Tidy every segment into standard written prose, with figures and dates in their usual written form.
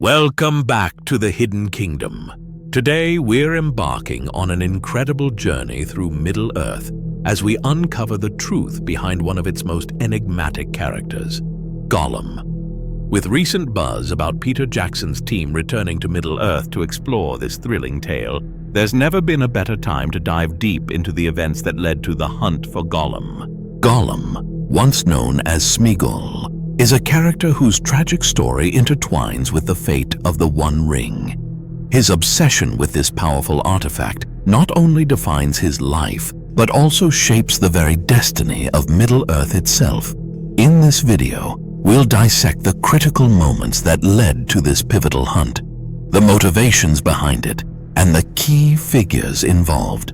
Welcome back to the Hidden Kingdom. Today we're embarking on an incredible journey through Middle-earth as we uncover the truth behind one of its most enigmatic characters, Gollum. With recent buzz about Peter Jackson's team returning to Middle-earth to explore this thrilling tale, there's never been a better time to dive deep into the events that led to the hunt for Gollum. Gollum, once known as Sméagol, is a character whose tragic story intertwines with the fate of the One Ring. His obsession with this powerful artifact not only defines his life, but also shapes the very destiny of Middle-earth itself. In this video, we'll dissect the critical moments that led to this pivotal hunt, the motivations behind it, and the key figures involved.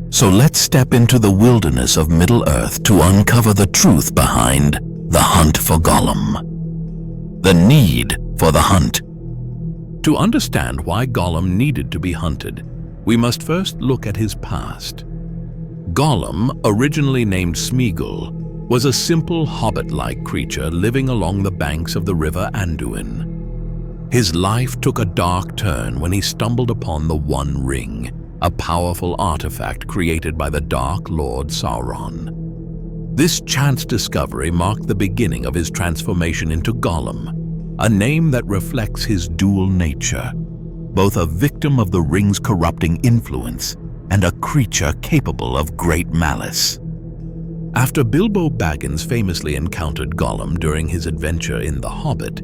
So let's step into the wilderness of Middle-earth to uncover the truth behind the hunt for Gollum. The need for the hunt. To understand why Gollum needed to be hunted, we must first look at his past. Gollum, originally named Sméagol, was a simple hobbit-like creature living along the banks of the river Anduin. His life took a dark turn when he stumbled upon the One Ring, a powerful artifact created by the Dark Lord Sauron. This chance discovery marked the beginning of his transformation into Gollum, a name that reflects his dual nature, both a victim of the ring's corrupting influence and a creature capable of great malice. After Bilbo Baggins famously encountered Gollum during his adventure in The Hobbit,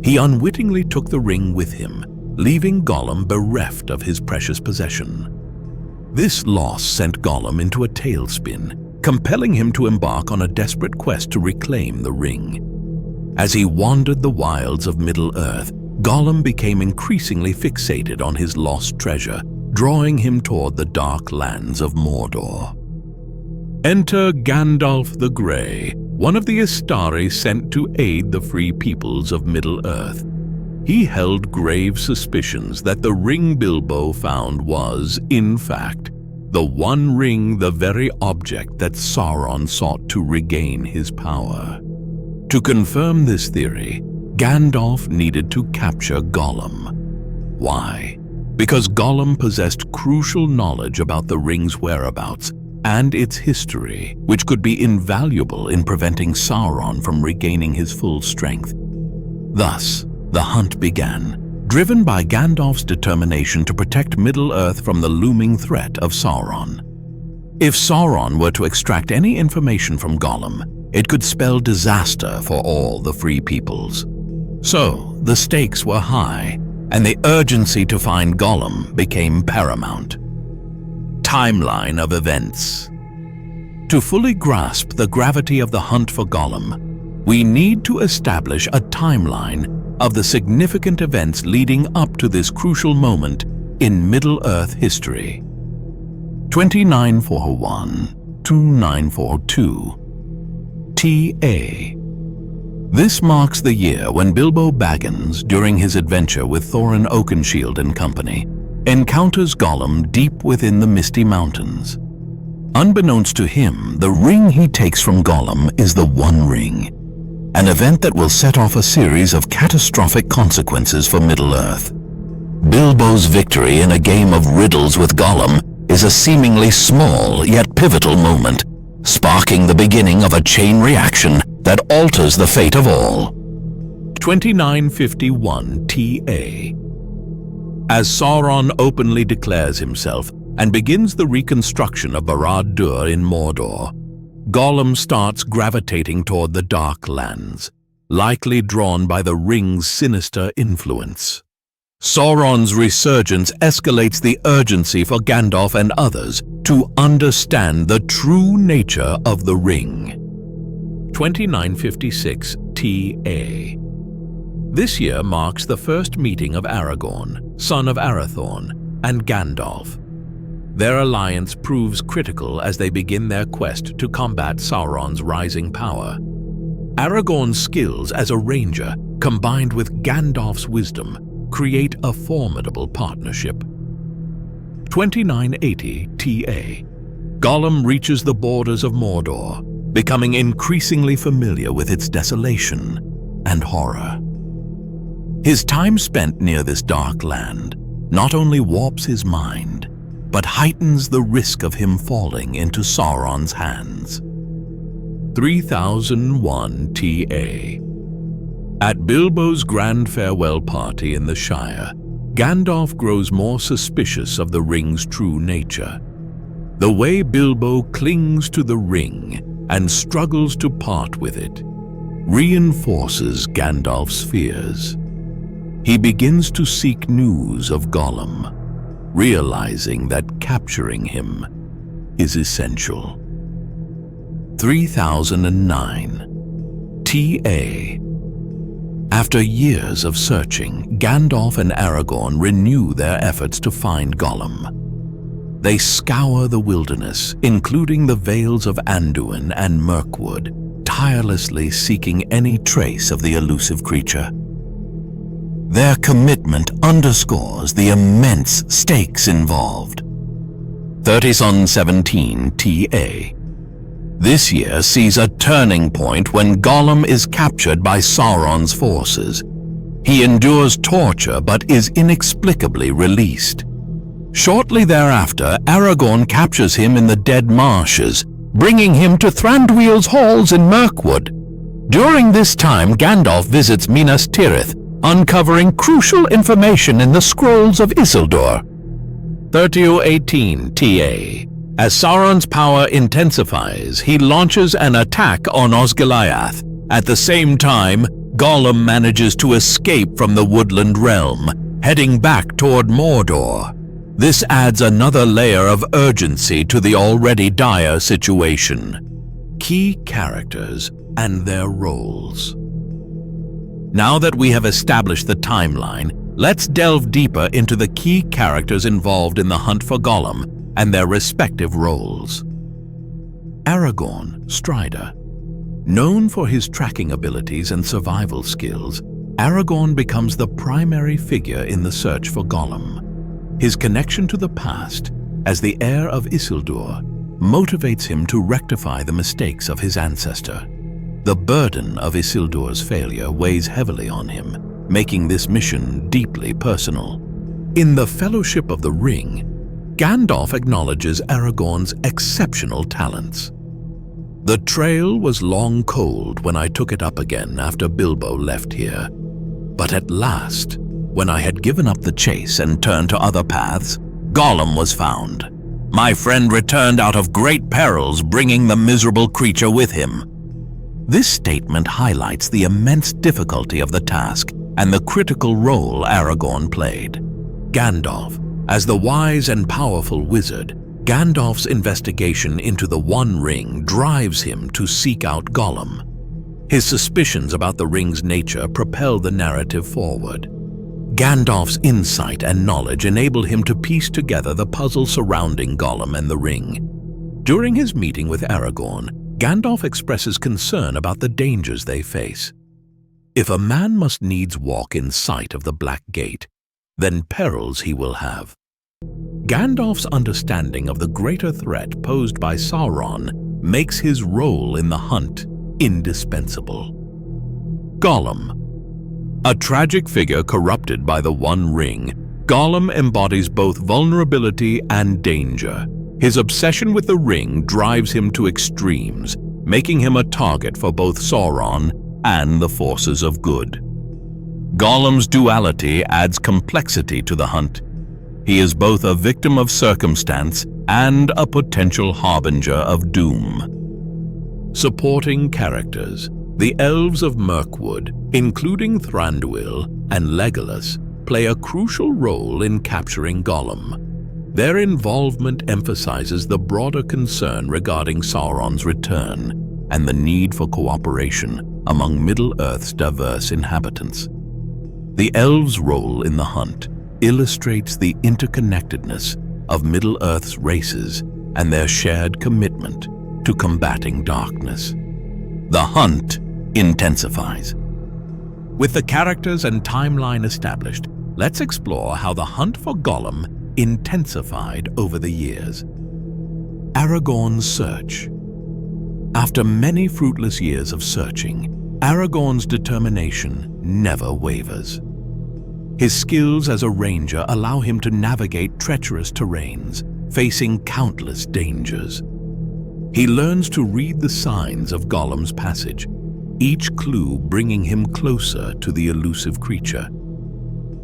he unwittingly took the ring with him, leaving Gollum bereft of his precious possession. This loss sent Gollum into a tailspin, compelling him to embark on a desperate quest to reclaim the ring. As he wandered the wilds of Middle-earth, Gollum became increasingly fixated on his lost treasure, drawing him toward the dark lands of Mordor. Enter Gandalf the Grey, one of the Istari sent to aid the free peoples of Middle-earth. He held grave suspicions that the ring Bilbo found was, in fact, the One Ring, the very object that Sauron sought to regain his power. To confirm this theory, Gandalf needed to capture Gollum. Why? Because Gollum possessed crucial knowledge about the ring's whereabouts and its history, which could be invaluable in preventing Sauron from regaining his full strength. Thus, the hunt began, driven by Gandalf's determination to protect Middle-earth from the looming threat of Sauron. If Sauron were to extract any information from Gollum, it could spell disaster for all the free peoples. So, the stakes were high, and the urgency to find Gollum became paramount. Timeline of events. To fully grasp the gravity of the hunt for Gollum, we need to establish a timeline of the significant events leading up to this crucial moment in Middle-earth history. 2941 to 942 TA. This marks the year when Bilbo Baggins, during his adventure with Thorin Oakenshield and company, encounters Gollum deep within the Misty Mountains. Unbeknownst to him, the ring he takes from Gollum is the One Ring, an event that will set off a series of catastrophic consequences for Middle-earth. Bilbo's victory in a game of riddles with Gollum is a seemingly small yet pivotal moment, sparking the beginning of a chain reaction that alters the fate of all. 2951 TA. As Sauron openly declares himself and begins the reconstruction of Barad-dûr in Mordor, Gollum starts gravitating toward the Dark Lands, likely drawn by the ring's sinister influence. Sauron's resurgence escalates the urgency for Gandalf and others to understand the true nature of the ring. 2956 TA. This year marks the first meeting of Aragorn, son of Arathorn, and Gandalf. Their alliance proves critical as they begin their quest to combat Sauron's rising power. Aragorn's skills as a ranger, combined with Gandalf's wisdom, create a formidable partnership. 2980 TA. Gollum reaches the borders of Mordor, becoming increasingly familiar with its desolation and horror. His time spent near this dark land not only warps his mind, but heightens the risk of him falling into Sauron's hands. 3001 TA. At Bilbo's grand farewell party in the Shire, Gandalf grows more suspicious of the ring's true nature. The way Bilbo clings to the ring and struggles to part with it reinforces Gandalf's fears. He begins to seek news of Gollum, realizing that capturing him is essential. 3009 TA. After years of searching, Gandalf and Aragorn renew their efforts to find Gollum. They scour the wilderness, including the Vales of Anduin and Mirkwood, tirelessly seeking any trace of the elusive creature. Their commitment underscores the immense stakes involved. 3017 TA. This year sees a turning point when Gollum is captured by Sauron's forces. He endures torture but is inexplicably released. Shortly thereafter, Aragorn captures him in the Dead Marshes, bringing him to Thranduil's halls in Mirkwood. During this time, Gandalf visits Minas Tirith, uncovering crucial information in the Scrolls of Isildur. 3018 TA. As Sauron's power intensifies, he launches an attack on Osgiliath. At the same time, Gollum manages to escape from the woodland realm, heading back toward Mordor. This adds another layer of urgency to the already dire situation. Key characters and their roles. Now that we have established the timeline, let's delve deeper into the key characters involved in the hunt for Gollum and their respective roles. Aragorn, Strider. Known for his tracking abilities and survival skills, Aragorn becomes the primary figure in the search for Gollum. His connection to the past, as the heir of Isildur, motivates him to rectify the mistakes of his ancestor. The burden of Isildur's failure weighs heavily on him, making this mission deeply personal. In the Fellowship of the Ring, Gandalf acknowledges Aragorn's exceptional talents. The trail was long cold when I took it up again after Bilbo left here. But at last, when I had given up the chase and turned to other paths, Gollum was found. My friend returned out of great perils, bringing the miserable creature with him. This statement highlights the immense difficulty of the task and the critical role Aragorn played. Gandalf. As the wise and powerful wizard, Gandalf's investigation into the One Ring drives him to seek out Gollum. His suspicions about the ring's nature propel the narrative forward. Gandalf's insight and knowledge enable him to piece together the puzzle surrounding Gollum and the ring. During his meeting with Aragorn, Gandalf expresses concern about the dangers they face. If a man must needs walk in sight of the Black Gate, then perils he will have. Gandalf's understanding of the greater threat posed by Sauron makes his role in the hunt indispensable. Gollum. A tragic figure corrupted by the One Ring, Gollum embodies both vulnerability and danger. His obsession with the ring drives him to extremes, making him a target for both Sauron and the forces of good. Gollum's duality adds complexity to the hunt. He is both a victim of circumstance and a potential harbinger of doom. Supporting characters. The elves of Mirkwood, including Thranduil and Legolas, play a crucial role in capturing Gollum. Their involvement emphasizes the broader concern regarding Sauron's return and the need for cooperation among Middle-earth's diverse inhabitants. The elves' role in the hunt illustrates the interconnectedness of Middle-earth's races and their shared commitment to combating darkness. The hunt intensifies. With the characters and timeline established, let's explore how the hunt for Gollum intensified over the years. Aragorn's search. After many fruitless years of searching, Aragorn's determination never wavers. His skills as a ranger allow him to navigate treacherous terrains, facing countless dangers. He learns to read the signs of Gollum's passage, each clue bringing him closer to the elusive creature.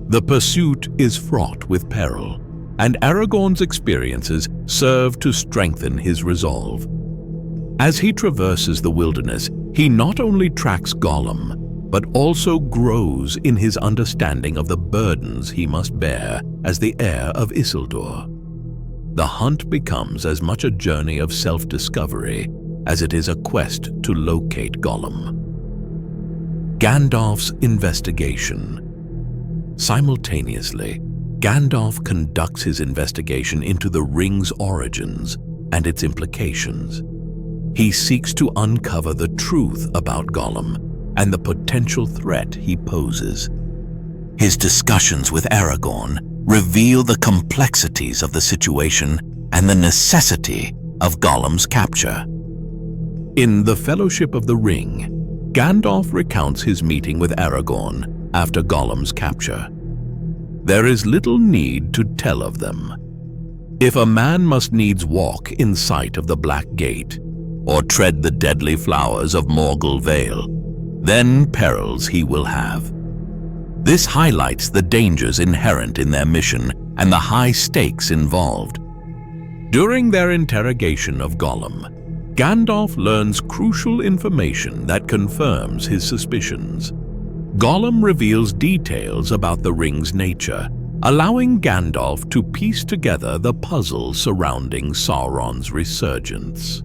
The pursuit is fraught with peril, and Aragorn's experiences serve to strengthen his resolve. As he traverses the wilderness, he not only tracks Gollum, but also grows in his understanding of the burdens he must bear as the heir of Isildur. The hunt becomes as much a journey of self-discovery as it is a quest to locate Gollum. Gandalf's investigation. Simultaneously, Gandalf conducts his investigation into the ring's origins and its implications. He seeks to uncover the truth about Gollum and the potential threat he poses. His discussions with Aragorn reveal the complexities of the situation and the necessity of Gollum's capture. In The Fellowship of the Ring, Gandalf recounts his meeting with Aragorn after Gollum's capture. There is little need to tell of them. If a man must needs walk in sight of the Black Gate, or tread the deadly flowers of Morgul Vale, then perils he will have. This highlights the dangers inherent in their mission and the high stakes involved. During their interrogation of Gollum, Gandalf learns crucial information that confirms his suspicions. Gollum reveals details about the ring's nature, allowing Gandalf to piece together the puzzle surrounding Sauron's resurgence.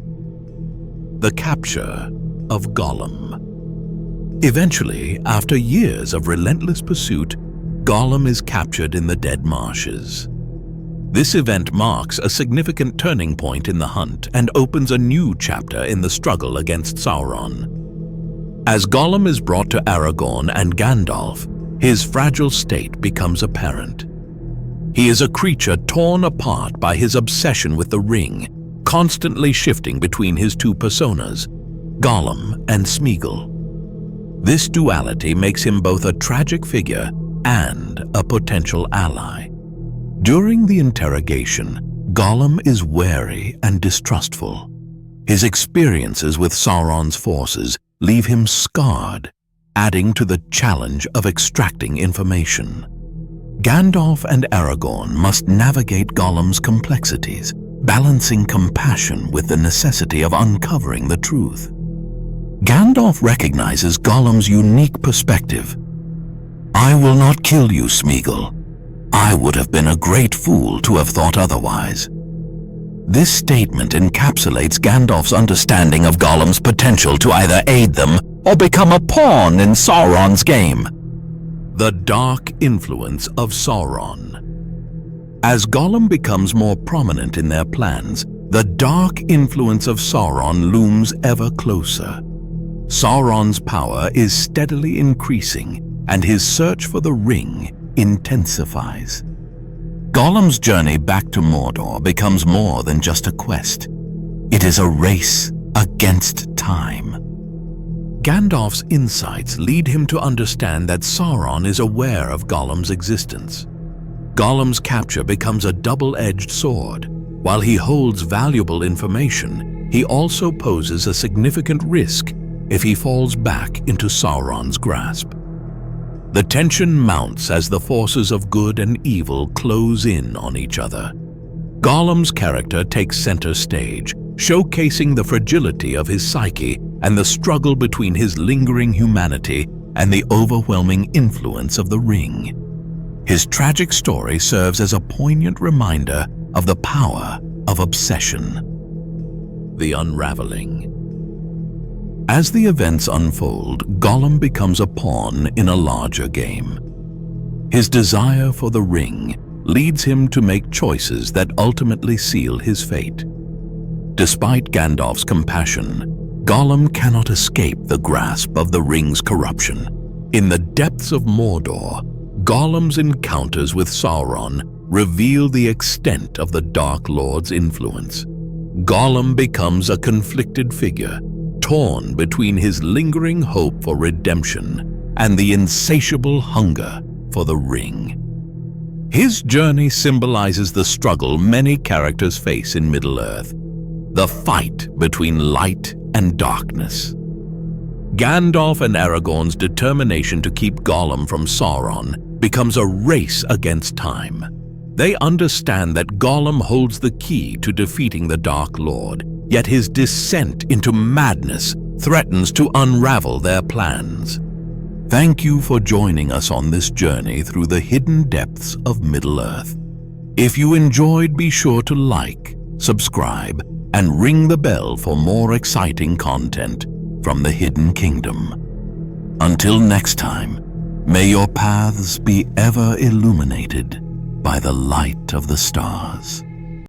The capture of Gollum. Eventually, after years of relentless pursuit, Gollum is captured in the Dead Marshes. This event marks a significant turning point in the hunt and opens a new chapter in the struggle against Sauron. As Gollum is brought to Aragorn and Gandalf, his fragile state becomes apparent. He is a creature torn apart by his obsession with the ring, constantly shifting between his two personas, Gollum and Sméagol. This duality makes him both a tragic figure and a potential ally. During the interrogation, Gollum is wary and distrustful. His experiences with Sauron's forces leave him scarred, adding to the challenge of extracting information. Gandalf and Aragorn must navigate Gollum's complexities, balancing compassion with the necessity of uncovering the truth. Gandalf recognizes Gollum's unique perspective. "I will not kill you, Sméagol. I would have been a great fool to have thought otherwise." This statement encapsulates Gandalf's understanding of Gollum's potential to either aid them or become a pawn in Sauron's game. The dark influence of Sauron. As Gollum becomes more prominent in their plans, the dark influence of Sauron looms ever closer. Sauron's power is steadily increasing, and his search for the ring intensifies. Gollum's journey back to Mordor becomes more than just a quest. It is a race against time. Gandalf's insights lead him to understand that Sauron is aware of Gollum's existence. Gollum's capture becomes a double-edged sword. While he holds valuable information, he also poses a significant risk if he falls back into Sauron's grasp. The tension mounts as the forces of good and evil close in on each other. Gollum's character takes center stage, showcasing the fragility of his psyche and the struggle between his lingering humanity and the overwhelming influence of the ring. His tragic story serves as a poignant reminder of the power of obsession. The unraveling. As the events unfold, Gollum becomes a pawn in a larger game. His desire for the ring leads him to make choices that ultimately seal his fate. Despite Gandalf's compassion, Gollum cannot escape the grasp of the ring's corruption. In the depths of Mordor, Gollum's encounters with Sauron reveal the extent of the Dark Lord's influence. Gollum becomes a conflicted figure, torn between his lingering hope for redemption and the insatiable hunger for the ring. His journey symbolizes the struggle many characters face in Middle-earth, the fight between light and darkness. Gandalf and Aragorn's determination to keep Gollum from Sauron becomes a race against time. They understand that Gollum holds the key to defeating the Dark Lord, yet his descent into madness threatens to unravel their plans. Thank you for joining us on this journey through the hidden depths of Middle-earth. If you enjoyed, be sure to like, subscribe, and ring the bell for more exciting content from the Hidden Kingdom. Until next time, may your paths be ever illuminated by the light of the stars.